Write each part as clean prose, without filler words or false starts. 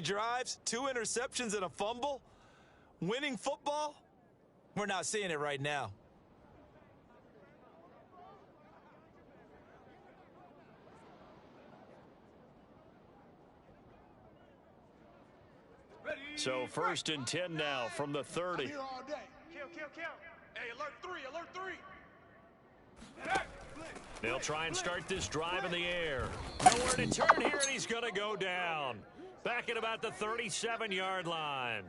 Drives, 2 interceptions and a fumble, winning football. We're not seeing it right now. So 1st and 10 now from the 30. Kill. Hey, alert 3. They'll try and start this drive in the air. Nowhere to turn here, and he's going to go down. Back at about the 37-yard line.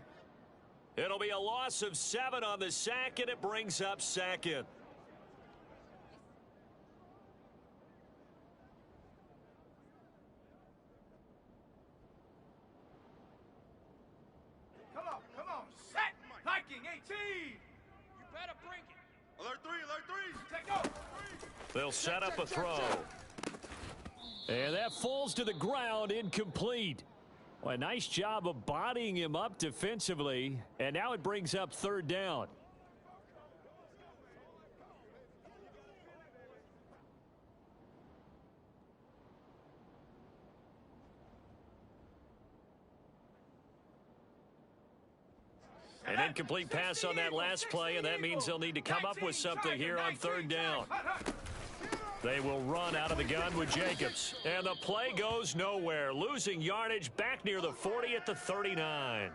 It'll be a loss of 7 on the sack, and it brings up 2nd. Come on. Set. Viking 18. You better bring it. Alert 3. Take go. They'll set up a throw. And that falls to the ground, incomplete. Well, a nice job of bodying him up defensively, and now it brings up 3rd down. An incomplete pass on that last play, and that means they'll need to come up with something here on 3rd down. They will run out of the gun with Jacobs. And the play goes nowhere. Losing yardage back near the 40 at the 39.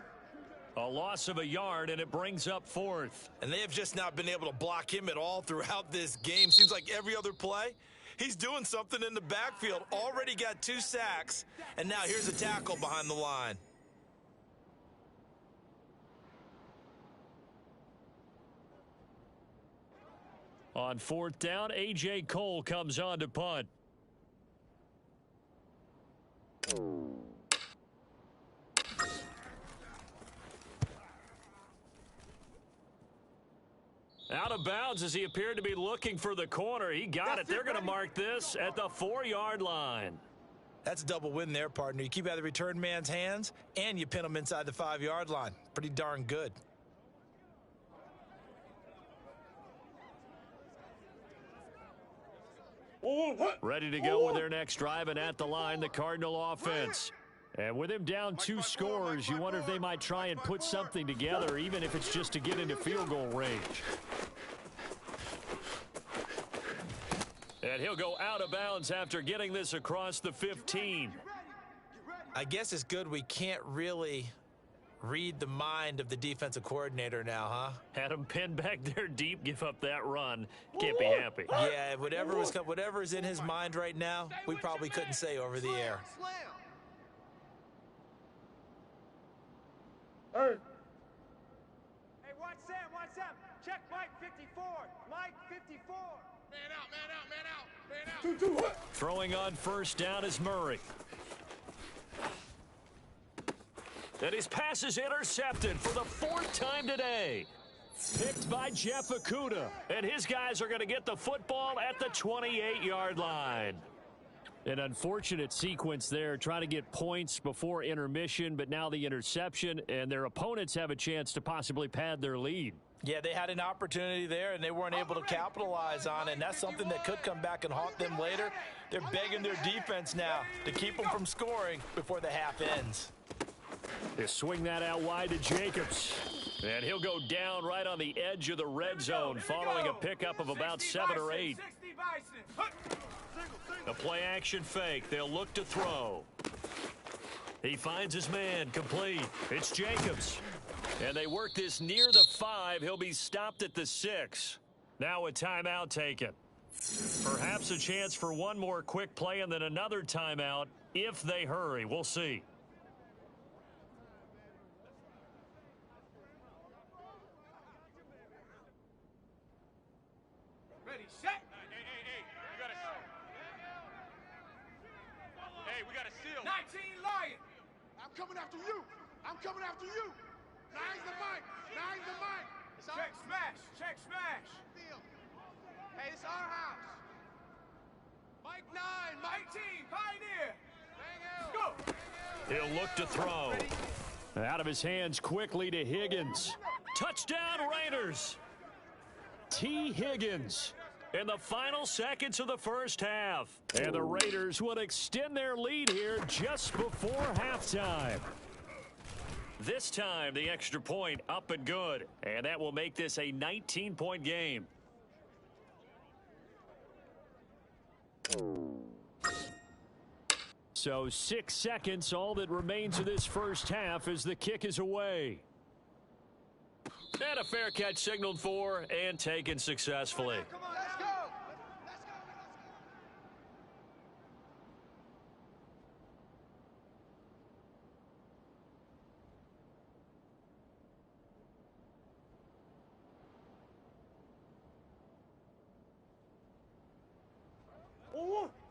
A loss of a yard, and it brings up 4th. And they have just not been able to block him at all throughout this game. Seems like every other play, he's doing something in the backfield. Already got 2 sacks, and now here's a tackle behind the line. On 4th down, A.J. Cole comes on to punt. Out of bounds as he appeared to be looking for the corner. He got it. They're going to mark this at the 4-yard line. That's a double win there, partner. You keep out of the return man's hands, and you pin him inside the 5-yard line. Pretty darn good. Ready to go with their next drive, and at the line, the Cardinal offense. And with him down 2 scores, you wonder if they might try and put something together, even if it's just to get into field goal range. And he'll go out of bounds after getting this across the 15. I guess it's good we can't really read the mind of the defensive coordinator now, huh? Had him pinned back there deep, give up that run. Can't be happy. Yeah, whatever is in his mind right now, we probably couldn't say over the air. Hey, watch Sam. Check Mike 54. Mike 54. Man out. Throwing on 1st down is Murray. And his pass is intercepted for the 4th time today. Picked by Jeff Okudah. And his guys are going to get the football at the 28-yard line. An unfortunate sequence there, trying to get points before intermission, but now the interception, and their opponents have a chance to possibly pad their lead. Yeah, they had an opportunity there, and they weren't able to capitalize on it, and that's something that could come back and haunt them later. They're begging their defense now to keep them from scoring before the half ends. They swing that out wide to Jacobs. And he'll go down right on the edge of the red zone following a pickup of about 7 or 8. A play-action fake. They'll look to throw. He finds his man complete. It's Jacobs. And they work this near the 5. He'll be stopped at the 6. Now a timeout taken. Perhaps a chance for one more quick play and then another timeout if they hurry. We'll see. Ready, set. Hey, we got a seal. 19 Lion. I'm coming after you. Nine's the mic. Check smash. Hey, it's our house. Mike 9, Mike team, Pioneer. Go. He'll look to throw. Out of his hands quickly to Higgins. Touchdown Raiders. T. Higgins in the final seconds of the 1st half. And the Raiders will extend their lead here just before halftime. This time, the extra point up and good. And that will make this a 19-point game. So 6 seconds, all that remains of this first half as the kick is away. And a fair catch signaled for and taken successfully. Come on, let's go.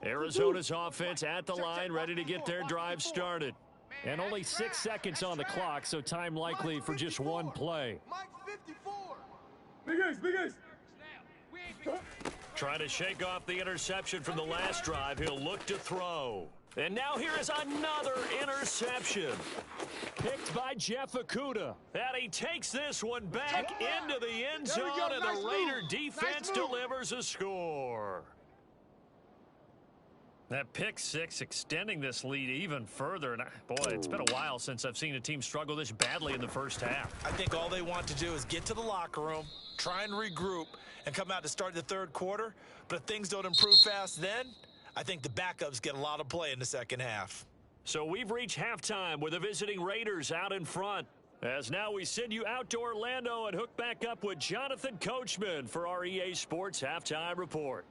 Arizona's offense at the line, ready to get their drive started. And only 6 seconds on the clock, so time likely for just one play. Mike 54. Big ace. Trying to shake off the interception from the last drive. He'll look to throw. And now here is another interception. Picked by Jeffakuda. And he takes this one back into the end zone, and the Raider defense delivers a score. That pick six extending this lead even further. And boy, it's been a while since I've seen a team struggle this badly in the first half. I think all they want to do is get to the locker room, try and regroup, and come out to start the third quarter. But if things don't improve fast then, I think the backups get a lot of play in the second half. So we've reached halftime with the visiting Raiders out in front. As now we send you out to Orlando and hook back up with Jonathan Coachman for our EA Sports Halftime Report.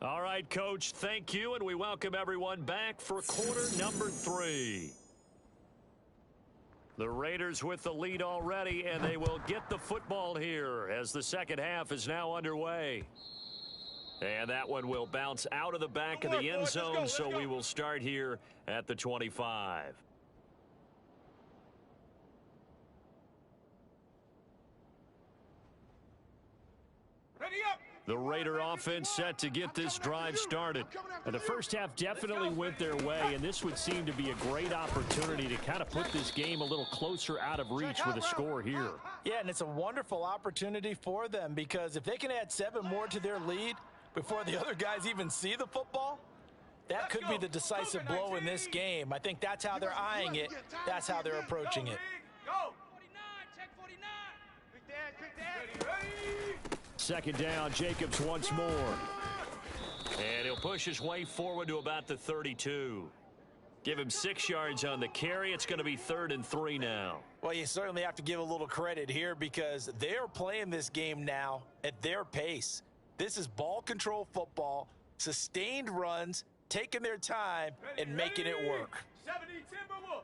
All right, Coach, thank you, and we welcome everyone back for quarter number 3. The Raiders with the lead already, and they will get the football here as the second half is now underway. And that one will bounce out of the back of the end zone, so we will start here at the 25. Ready up. The Raider offense set to get this drive started. And the first half definitely went their way, and this would seem to be a great opportunity to kind of put this game a little closer out of reach with a score here. Yeah, and it's a wonderful opportunity for them because if they can add 7 more to their lead before the other guys even see the football, that could be the decisive blow in this game. I think that's how they're eyeing it. That's how they're approaching it. Go. 49, check 49. Big Dad. Ready. Second down, Jacobs once more. And he'll push his way forward to about the 32. Give him 6 yards on the carry. It's going to be 3rd and 3 now. Well, you certainly have to give a little credit here because they're playing this game now at their pace. This is ball control football, sustained runs, taking their time and making it work. 70 Timberwolf.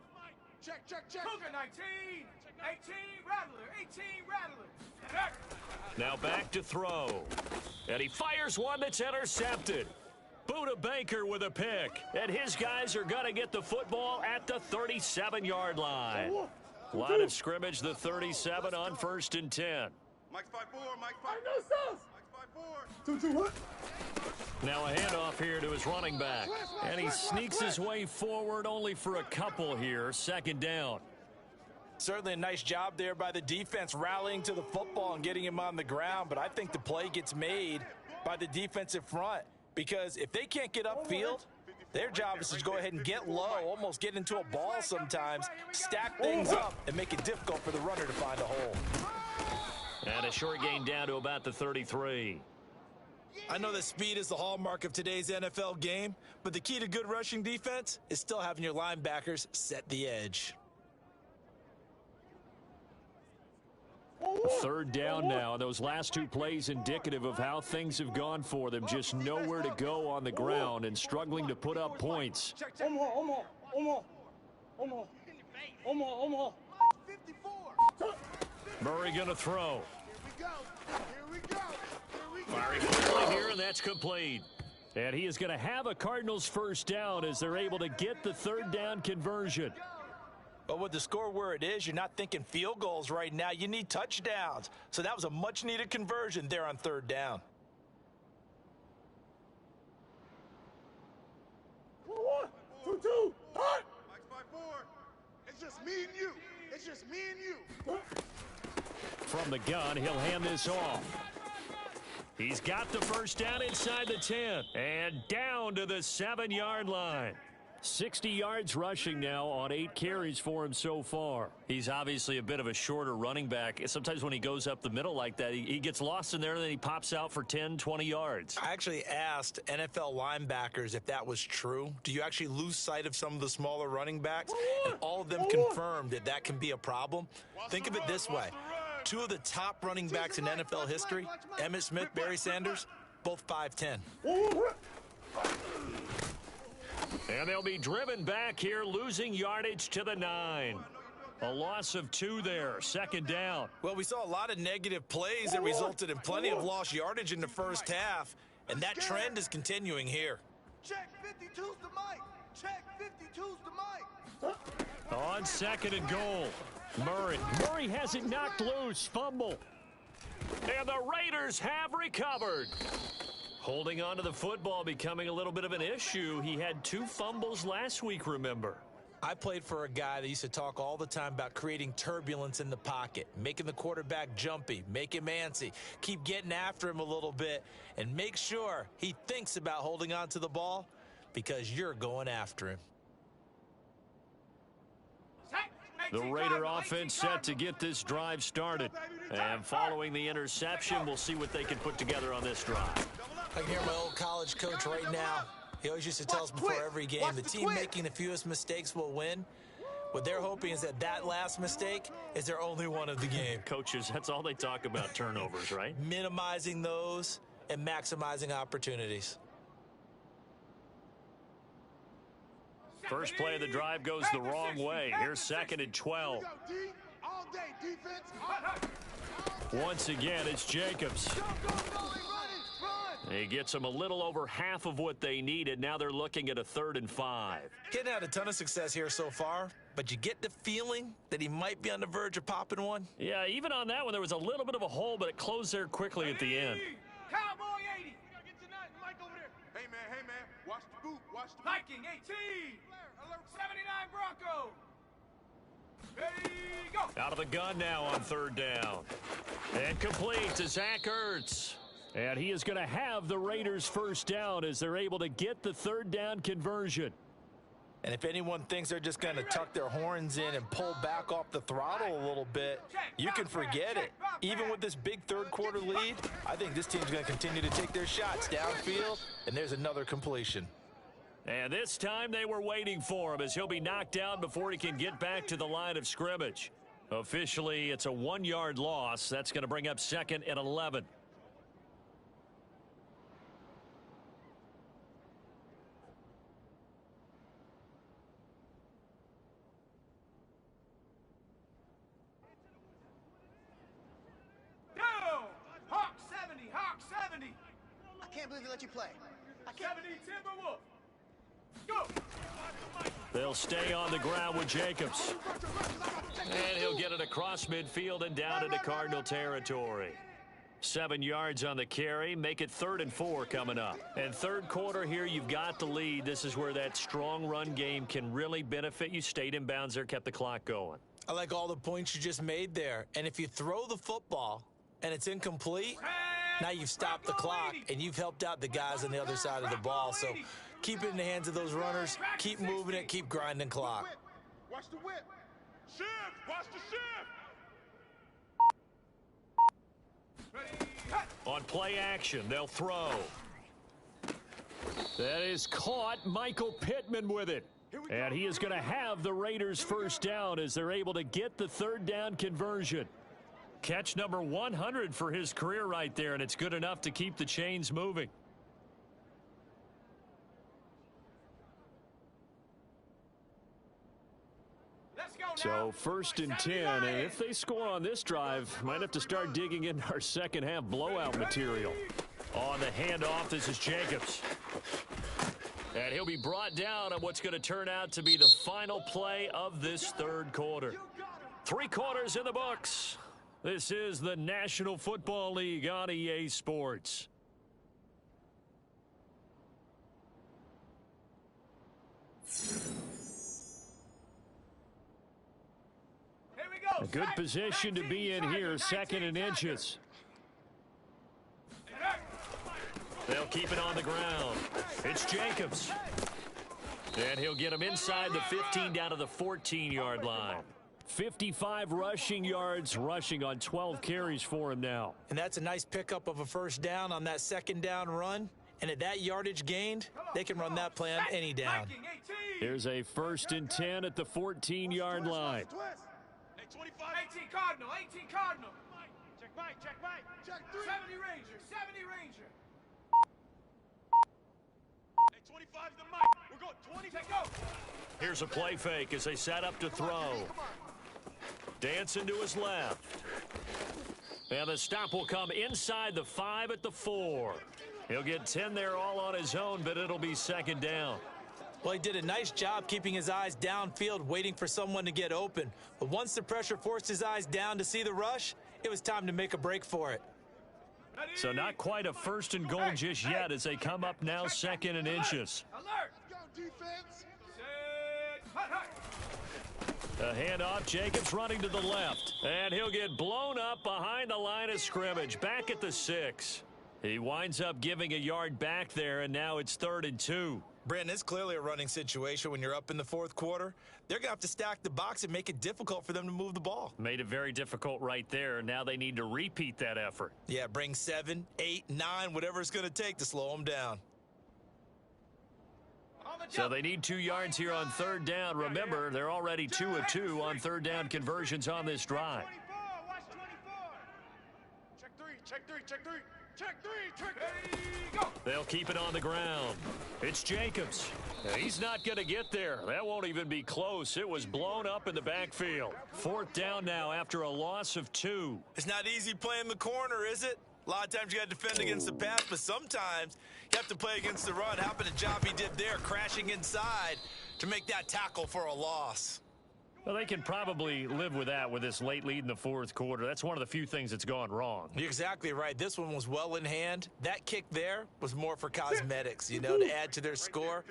Check. Cougar 19. 18 Rattler. 18 Rattler. Now back to throw. And he fires one that's intercepted. Buda Baker with a pick. And his guys are going to get the football at the 37-yard line. Line of scrimmage, the 37 on 1st and 10. Mike's 5-4. Mike's 5-4. Mike's 5-4. 2-2 what? Now a handoff here to his running back. And he sneaks his way forward only for a couple here. 2nd down. Certainly a nice job there by the defense rallying to the football and getting him on the ground, but I think the play gets made by the defensive front because if they can't get upfield, their job is to go ahead and get low, almost get into a ball sometimes, stack things up, and make it difficult for the runner to find a hole. And a short gain down to about the 33. I know that speed is the hallmark of today's NFL game, but the key to good rushing defense is still having your linebackers set the edge. 3rd down now. Those last 2 plays indicative of how things have gone for them. Just nowhere to go on the ground and struggling to put up points. Murray going to throw. Firing quickly here, and that's complete. And he is going to have a Cardinals first down as they're able to get the 3rd down conversion. But with the score where it is, you're not thinking field goals right now. You need touchdowns. So that was a much-needed conversion there on 3rd down. 2-2. Hot. Mike's 5-4. It's just me and you. from the gun. He'll hand this off. He's got the first down inside the 10 and down to the 7-yard line. 60 yards rushing now on 8 carries for him so far. He's obviously a bit of a shorter running back. Sometimes when he goes up the middle like that, he gets lost in there and then he pops out for 10, 20 yards. I actually asked NFL linebackers if that was true. Do you actually lose sight of some of the smaller running backs? And all of them confirmed that that can be a problem. Think of it this way. 2 of the top running backs in NFL history, Emmitt Smith, Barry Sanders, both 5'10". And they'll be driven back here, losing yardage to the 9. A loss of 2 there, 2nd down. Well, we saw a lot of negative plays that resulted in plenty of lost yardage in the first half, and that trend is continuing here. Check 52's the mic. Check 52's the mic. On 2nd and goal, Murray has it knocked loose, fumble. And the Raiders have recovered. Holding on to the football becoming a little bit of an issue. He had 2 fumbles last week, remember. I played for a guy that used to talk all the time about creating turbulence in the pocket, making the quarterback jumpy, make him antsy, keep getting after him a little bit, and make sure he thinks about holding on to the ball because you're going after him. The Raider offense set to get this drive started. And following the interception, we'll see what they can put together on this drive. I can hear my old college coach right now. He always used to tell us before every game, the team making the fewest mistakes will win. What they're hoping is that last mistake is their only one of the game. Coaches, that's all they talk about, turnovers, right? Minimizing those and maximizing opportunities. First play of the drive goes the wrong way. Here's 2nd and 12. Once again, it's Jacobs. He gets them a little over half of what they needed. Now they're looking at a 3rd and 5. Getting had a ton of success here so far, but you get the feeling that he might be on the verge of popping one. Yeah, even on that one, there was a little bit of a hole, but it closed there quickly at the end. Cowboy 80. We gotta get tonight. Mike over there. Hey, man. Watch the boot. Watch the boot. Viking 18. Alert 79 Bronco. Ready, go. Out of the gun now on 3rd down. And complete to Zach Ertz. And he is going to have the Raiders' first down as they're able to get the 3rd down conversion. And if anyone thinks they're just going to tuck their horns in and pull back off the throttle a little bit, you can forget it. Even with this big 3rd quarter lead, I think this team's going to continue to take their shots downfield, and there's another completion. And this time they were waiting for him as he'll be knocked down before he can get back to the line of scrimmage. Officially, it's a 1-yard loss. That's going to bring up 2nd and 11. Hawk 70. I can't believe they let you play. I can't. 70 Timberwolf. Go. They'll stay on the ground with Jacobs. And he'll get it across midfield and down into Cardinal territory. 7 yards on the carry. Make it 3rd and 4 coming up. And 3rd quarter here, you've got the lead. This is where that strong run game can really benefit you. Stayed in bounds there, kept the clock going. I like all the points you just made there. And if you throw the football and it's incomplete, now you've stopped the clock and you've helped out the guys on the other side of the ball. So keep it in the hands of those runners. Keep moving it. Keep grinding clock. Watch the whip. Shift. Watch the shift. Ready. On play action, they'll throw. That is caught. Michael Pittman with it. And he is going to have the Raiders' first down as they're able to get the 3rd down conversion. Catch number 100 for his career right there, and it's good enough to keep the chains moving. So 1st and 10, and if they score on this drive, might have to start digging into our second half blowout material. On the handoff, this is Jacobs. And he'll be brought down on what's going to turn out to be the final play of this 3rd quarter. 3 quarters in the books. This is the National Football League on EA Sports. Here we go. A good position to be in here, second and inches. They'll keep it on the ground. It's Jacobs. And he'll get him inside the 15 down to the 14-yard line. 55 rushing yards, rushing on 12 carries for him now. And that's a nice pickup of a first down on that second down run. And at that yardage gained, they can run that play on any down. Here's a 1st and 10 at the 14-yard line. 18 Cardinal, 18 Cardinal. Check Mike, check Mike. Check 70 Ranger, 70 Ranger. Hey, 25's the Mike. We're going 20. Check go. Here's a play fake as they set up to throw. Dancing to his left. And the stop will come inside the 5 at the 4. He'll get 10 there all on his own, but it'll be second down. Well, he did a nice job keeping his eyes downfield, waiting for someone to get open. But once the pressure forced his eyes down to see the rush, it was time to make a break for it. So not quite a 1st and goal just yet as they come up now 2nd and inches. Alert. Go defense. A handoff, Jacobs running to the left. And he'll get blown up behind the line of scrimmage, back at the 6. He winds up giving a yard back there, and now it's 3rd and 2. Brandon, it's clearly a running situation when you're up in the 4th quarter. They're going to have to stack the box and make it difficult for them to move the ball. Made it very difficult right there. Now they need to repeat that effort. Yeah, bring 7, 8, 9, whatever it's going to take to slow them down. So they need 2 yards here on 3rd down. Remember, they're already 2 of 2 on 3rd down conversions on this drive. 24, watch 24. Check 3, check 3, check 3. Check 3, check 3, go. They'll keep it on the ground. It's Jacobs. He's not going to get there. That won't even be close. It was blown up in the backfield. 4th down now after a loss of 2. It's not easy playing the corner, is it? A lot of times you got to defend against the pass, but sometimes you have to play against the run. How about the job he did there, crashing inside to make that tackle for a loss? Well, they can probably live with that with this late lead in the 4th quarter. That's one of the few things that's gone wrong. You're exactly right. This one was well in hand. That kick there was more for cosmetics, you know, to add to their score.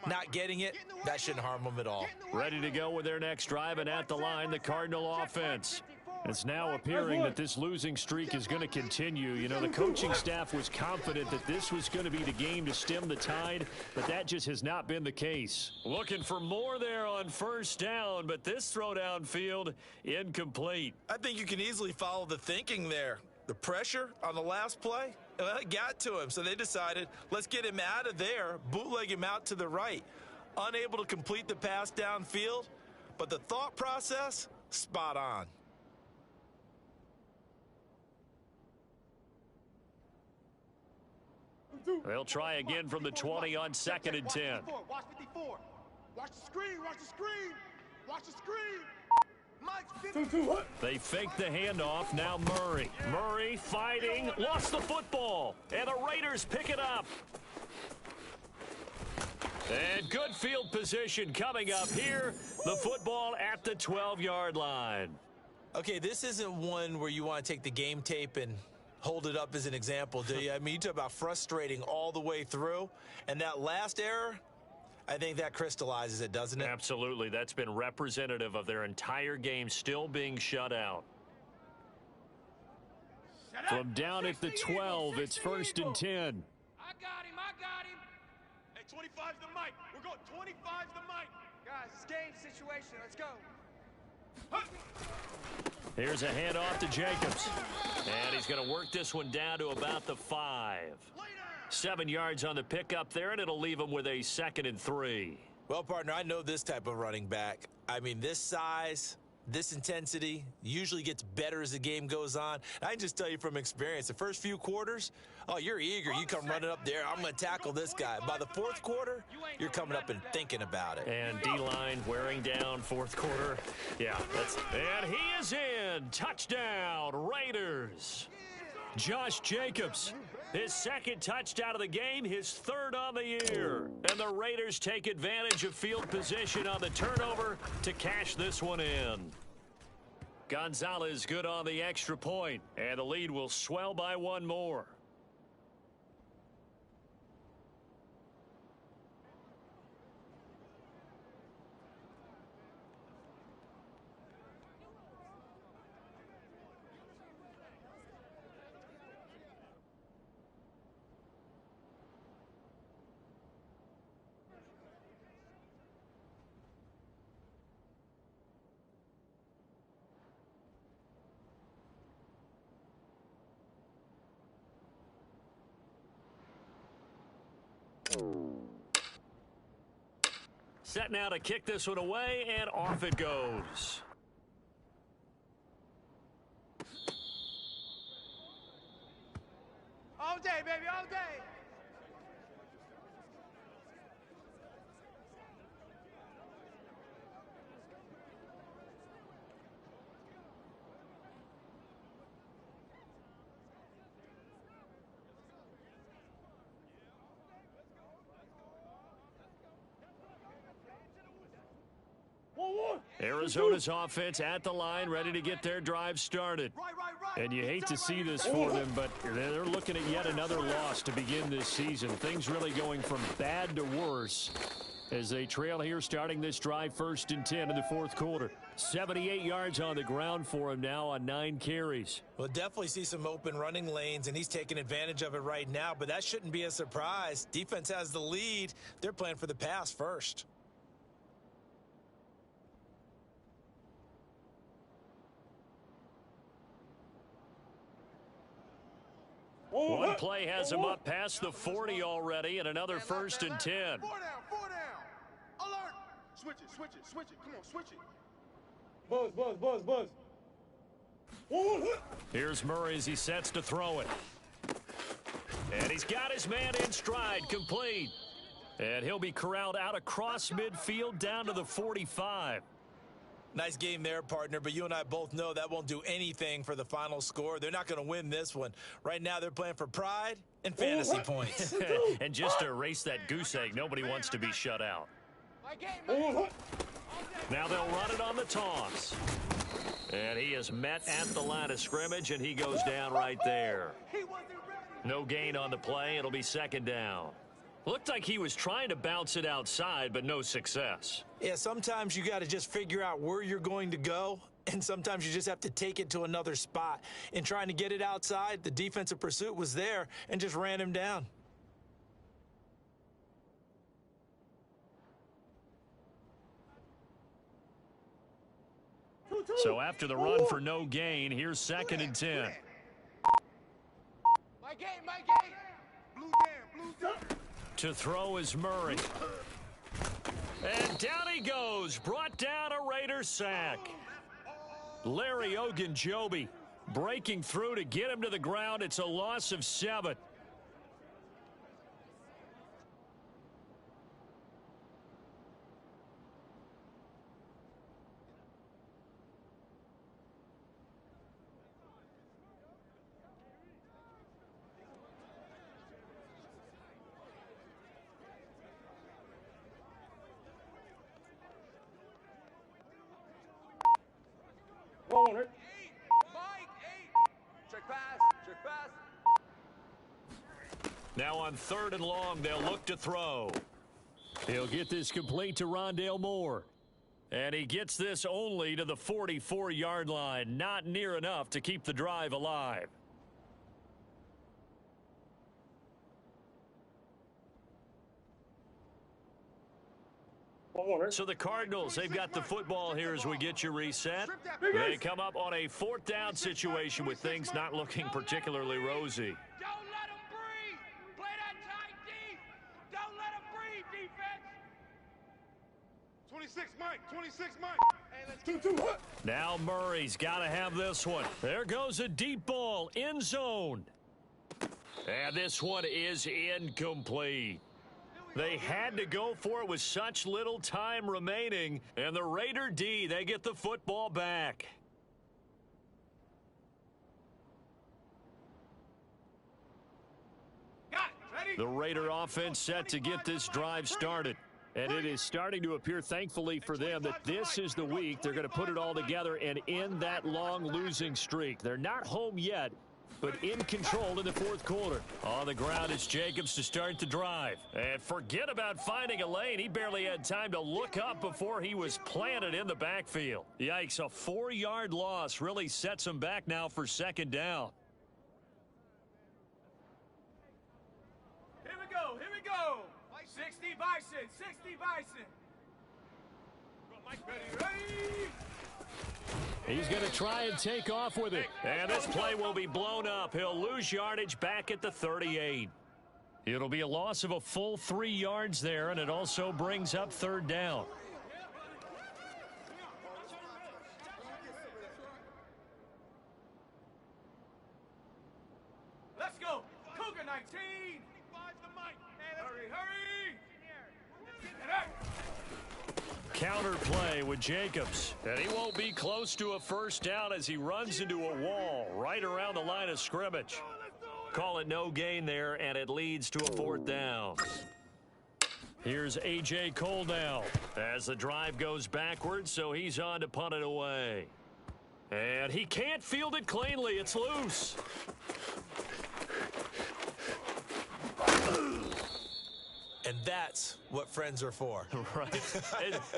Not getting it, that shouldn't harm them at all. Ready to go with their next drive, and at the line, the Cardinal offense. It's now appearing that this losing streak is going to continue. You know, the coaching staff was confident that this was going to be the game to stem the tide, but that just has not been the case. Looking for more there on 1st down, but this throw downfield incomplete. I think you can easily follow the thinking there. The pressure on the last play, it got to him, so they decided, let's get him out of there, bootleg him out to the right. Unable to complete the pass downfield, but the thought process, spot on. They'll try again from the 20 on 2nd and 10. Watch 54. Watch the screen. Watch the screen. Watch the screen. Mike's 2-2, what? They fake the handoff. Now Murray. Murray fighting. Lost the football. And the Raiders pick it up. And good field position coming up here. The football at the 12-yard line. Okay, this isn't one where you want to take the game tape and hold it up as an example, do you? I mean, you talk about frustrating all the way through. And that last error, I think that crystallizes it, doesn't it? Absolutely. That's been representative of their entire game still being shut out. From down at the 12, it's 1st and 10. I got him. I got him. Hey, 25's the mic. We're going 25's the mic. Guys, it's game situation. Let's go. Here's a handoff to Jacobs. And he's going to work this one down to about the 5. 7 yards on the pickup there, and it'll leave him with a 2nd and 3. Well, partner, I know this type of running back. I mean, this size, this intensity usually gets better as the game goes on. I can just tell you from experience, the first few quarters, oh, you're eager. You come running up there. I'm going to tackle this guy. By the 4th quarter, you're coming up and thinking about it. And D-line wearing down 4th quarter. Yeah, and he is in. Touchdown, Raiders. Josh Jacobs, his 2nd touchdown of the game, his 3rd on the year. And the Raiders take advantage of field position on the turnover to cash this one in. Gonzalez good on the extra point, and the lead will swell by 1 more. Set now to kick this one away, and off it goes. All day, baby, all day. Arizona's offense at the line, ready to get their drive started. And you hate to see this for them, but they're looking at yet another loss to begin this season. Things really going from bad to worse as they trail here starting this drive 1st and 10 in the 4th quarter. 78 yards on the ground for him now on 9 carries. We'll definitely see some open running lanes, and he's taking advantage of it right now, but that shouldn't be a surprise. Defense has the lead. They're playing for the pass first. One play has him up past the 40 already, and another 1st and 10. 4 down, 4 down. Alert. Switch it, switch it, switch it. Come on, switch it. Buzz. Here's Murray as he sets to throw it. And he's got his man in stride, complete. And he'll be corralled out across midfield down to the 45. Nice game there, partner, but you and I both know that won't do anything for the final score. They're not going to win this one. Right now, they're playing for pride and fantasy points. And just to erase that goose egg, nobody wants to be shut out. Now they'll run it on the toss. And he is met at the line of scrimmage, and he goes down right there. No gain on the play. It'll be 2nd down. Looked like he was trying to bounce it outside, but no success. Yeah, sometimes you got to just figure out where you're going to go, and sometimes you just have to take it to another spot. In trying to get it outside, the defensive pursuit was there and just ran him down. So after the run for no gain, here's 2nd and 10. My game. Blue down. To throw is Murray. And down he goes, brought down a Raider sack. Larry Ogunjobi breaking through to get him to the ground. It's a loss of 7. Mike, 8. Check pass. Now on 3rd and long, they'll look to throw. He'll get this complete to Rondale Moore. And he gets this only to the 44-yard line. Not near enough to keep the drive alive. So the Cardinals, they've got the football here as we get you reset. They come up on a 4th down situation with things not looking particularly rosy. Don't let him breathe. Play that tight deep. Don't let him breathe, defense. 26, Mike. 26, Mike. Hey, let's 2-2, what? Now Murray's got to have this one. There goes a deep ball, end zone. And this one is incomplete. They had to go for it with such little time remaining. And the Raider D, they get the football back. got it. Ready? The Raider offense set to get this drive started. And it is starting to appear, thankfully for them, that this is the week they're going to put it all together and end that long losing streak. They're not home yet, but in control in the 4th quarter. On the ground is Jacobs to start the drive. And forget about finding a lane. He barely had time to look up before he was planted in the backfield. Yikes, a 4-yard loss really sets him back now for 2nd down. Here we go. 60 Bison. Ready? He's going to try and take off with it. And this play will be blown up. He'll lose yardage back at the 38. It'll be a loss of a full 3 yards there, and it also brings up 3rd down. Let's go. Cougar 19. Hurry, hurry. Counter play with Jacobs. And he won't be close to a 1st down as he runs into a wall right around the line of scrimmage. Call it no gain there, and it leads to a 4th down. Here's A.J. Cole now as the drive goes backwards, so he's on to punt it away. And he can't field it cleanly. It's loose. And that's what friends are for. Right.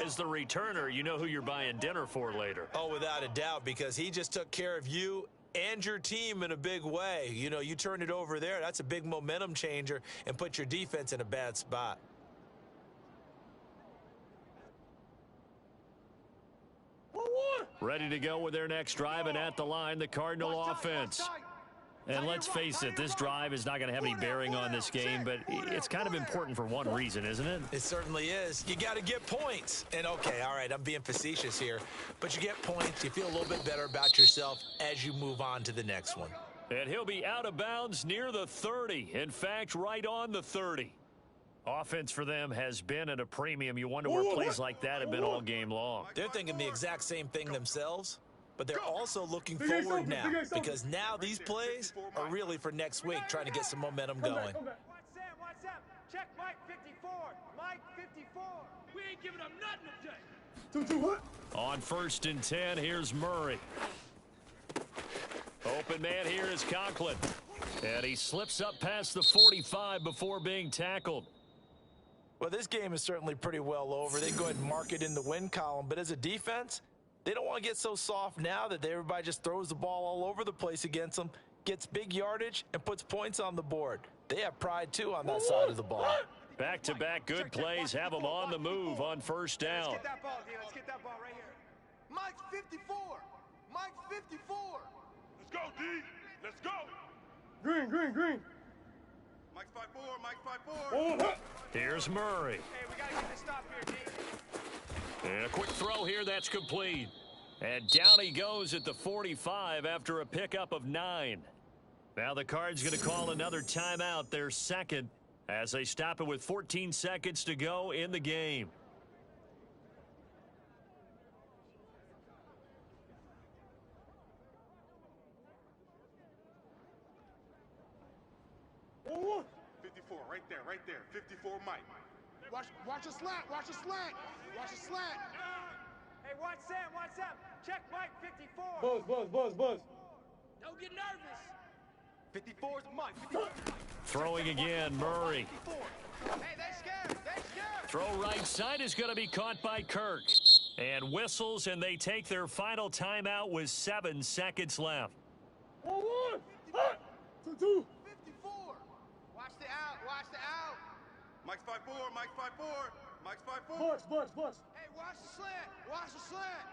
As the returner, you know who you're buying dinner for later. Oh, without a doubt, because he just took care of you and your team in a big way. You know, you turn it over there, that's a big momentum changer and put your defense in a bad spot. Ready to go with their next drive, and at the line, the Cardinal offense. And let's face it, this drive is not going to have any bearing on this game, but it's kind of important for one reason, isn't it? It certainly is. You got to get points. And, okay, all right, I'm being facetious here, but you get points, you feel a little bit better about yourself as you move on to the next one. And he'll be out of bounds near the 30. In fact, right on the 30. Offense for them has been at a premium. You wonder where plays like that have been all game long. They're thinking the exact same thing themselves. But they're also looking forward now, because now these plays are really for next week, trying to get some momentum going. What's up? Check Mike 54. Mike 54. We ain't giving up nothing today. 2-2 what? On 1st and 10, here's Murray. Open man here is Conklin. And he slips up past the 45 before being tackled. Well, this game is certainly pretty well over. They go ahead and mark it in the win column. But as a defense, they don't want to get so soft now that everybody just throws the ball all over the place against them, gets big yardage, and puts points on the board. They have pride, too, on that side of the ball. Back-to-back good plays have them on the move on 1st down. Let's get that ball, D. Let's get that ball right here. Mike 54. Mike 54. Let's go, D. Let's go. Green. Mike's 5-4. Mike's 5-4. Here's Murray. Hey, we got to get this stop here, D. And a quick throw here, that's complete. And down he goes at the 45 after a pickup of 9. Now the Cards going to call another timeout, their 2nd, as they stop it with 14 seconds to go in the game. Oh, 54, right there. 54, Mike. Watch the slant. Watch the slant. Hey, watch Sam. Check Mike 54. Buzz. Don't get nervous. 54's Mike. 54's Mike. Throwing again, Murray. 54. Hey, they scared. Throw right side is going to be caught by Kirk. And whistles, and they take their final timeout with 7 seconds left. 1-1. 2-2. 54. Watch the out. Mike's 5-4. Mike's 5-4. Buzz. Hey, watch the slant.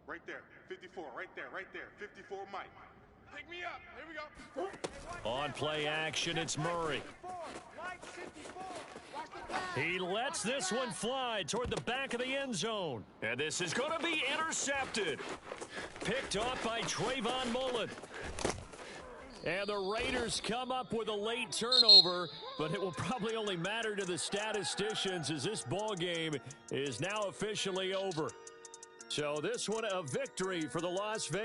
Right there. 54, right there. 54, Mike. Pick me up. Here we go. On play action, it's Murray. Mike 54. Watch the pass. He lets this one fly toward the back of the end zone. And this is going to be intercepted. Picked off by Trayvon Mullen. And the Raiders come up with a late turnover, but it will probably only matter to the statisticians as this ball game is now officially over. So this one a victory for the Las Vegas